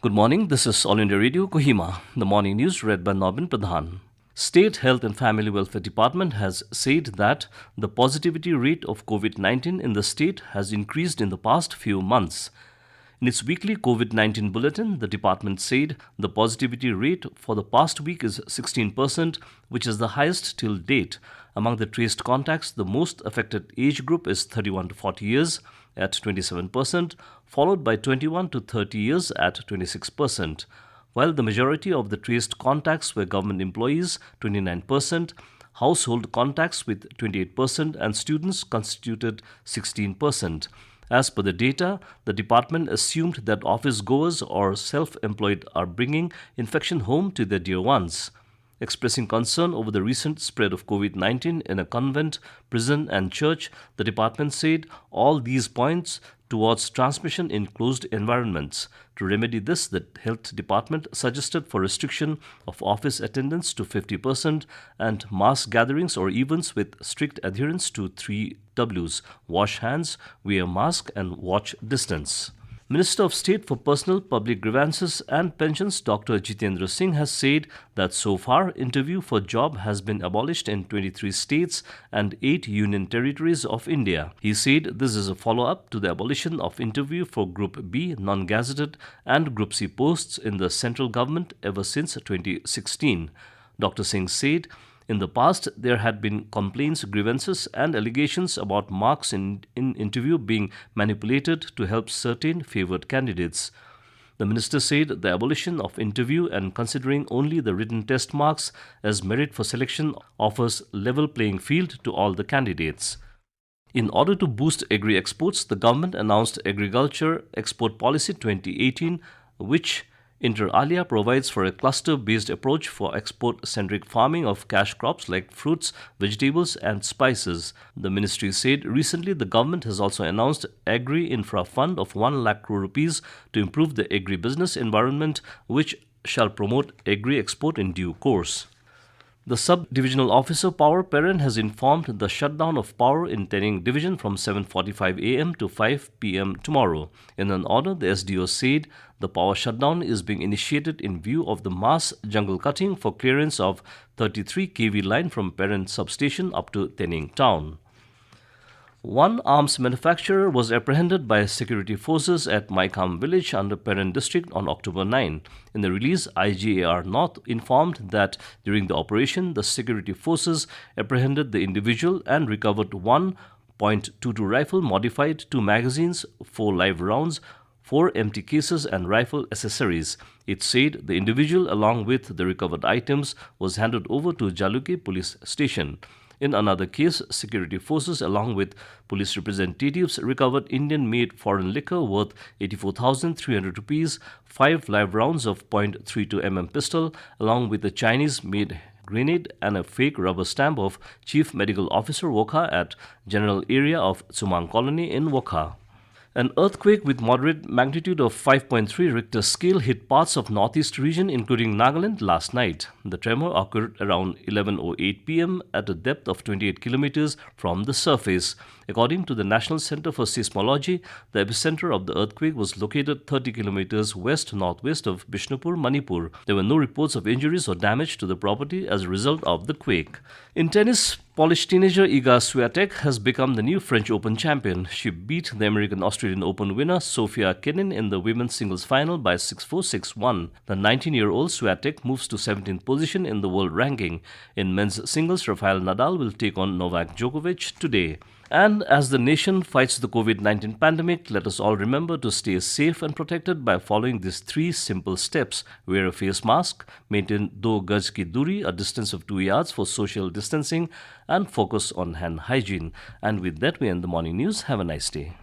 Good morning, this is All India Radio, Kohima. The morning news read by Nobin Pradhan. State Health and Family Welfare Department has said that the positivity rate of COVID-19 in the state has increased in the past few months. In its weekly COVID-19 bulletin, the department said the positivity rate for the past week is 16%, which is the highest till date. Among the traced contacts, the most affected age group is 31 to 40 years at 27%, followed by 21 to 30 years at 26%. While the majority of the traced contacts were government employees, 29%, household contacts with 28%, and students constituted 16%. As per the data, the department assumed that office goers or self-employed are bringing infection home to their dear ones. Expressing concern over the recent spread of COVID-19 in a convent, prison, and church, the department said all these points towards transmission in closed environments. To remedy this, the health department suggested for restriction of office attendance to 50% and mass gatherings or events with strict adherence to 3 Ws: wash hands, wear mask, and watch distance. Minister of State for Personal, Public Grievances and Pensions Dr. Jitendra Singh has said that so far interview for job has been abolished in 23 states and 8 union territories of India. He said this is a follow-up to the abolition of interview for Group B non-gazetted and Group C posts in the central government ever since 2016. Dr. Singh said in the past, there had been complaints, grievances, and allegations about marks in interview being manipulated to help certain favored candidates. The minister said the abolition of interview and considering only the written test marks as merit for selection offers level playing field to all the candidates. In order to boost agri exports, the government announced Agriculture Export Policy 2018, which inter alia provides for a cluster-based approach for export-centric farming of cash crops like fruits, vegetables and spices. The ministry said recently the government has also announced Agri-Infra Fund of 1 lakh crore rupees to improve the agri-business environment, which shall promote agri-export in due course. The Sub-Divisional Officer Power Peren has informed the shutdown of power in Tenneng Division from 7:45 am to 5 pm tomorrow. In an order, the SDO said the power shutdown is being initiated in view of the mass jungle cutting for clearance of 33 kV line from Peren substation up to Tenneng town. One arms manufacturer was apprehended by security forces at Maikam village under Peren district on October 9. In the release, IGAR North informed that during the operation, the security forces apprehended the individual and recovered 1.22 rifle modified, 2 magazines, 4 live rounds, 4 empty cases and rifle accessories. It said the individual along with the recovered items was handed over to Jaluke police station. In another case, security forces along with police representatives recovered Indian-made foreign liquor worth 84,300 rupees, 5 live rounds of .32 mm pistol along with a Chinese-made grenade and a fake rubber stamp of Chief Medical Officer Wokha at general area of Tsumang Colony in Wokha. An earthquake with moderate magnitude of 5.3 Richter scale hit parts of northeast region including Nagaland last night. The tremor occurred around 11:08 pm at a depth of 28 kilometers from the surface. According to the National Center for Seismology, the epicenter of the earthquake was located 30 kilometers west-northwest of Bishnupur, Manipur. There were no reports of injuries or damage to the property as a result of the quake. In tennis, Polish teenager Iga Swiatek has become the new French Open champion. She beat the American-Australian Open winner Sofia Kenin in the women's singles final by 6-4, 6-1. The 19-year-old Swiatek moves to 17th position in the world ranking. In men's singles, Rafael Nadal will take on Novak Djokovic today. And as the nation fights the COVID-19 pandemic, let us all remember to stay safe and protected by following these 3 simple steps. Wear a face mask, maintain 2 gaj ki duri, a distance of 2 yards for social distancing, and focus on hand hygiene. And with that, we end the morning news. Have a nice day.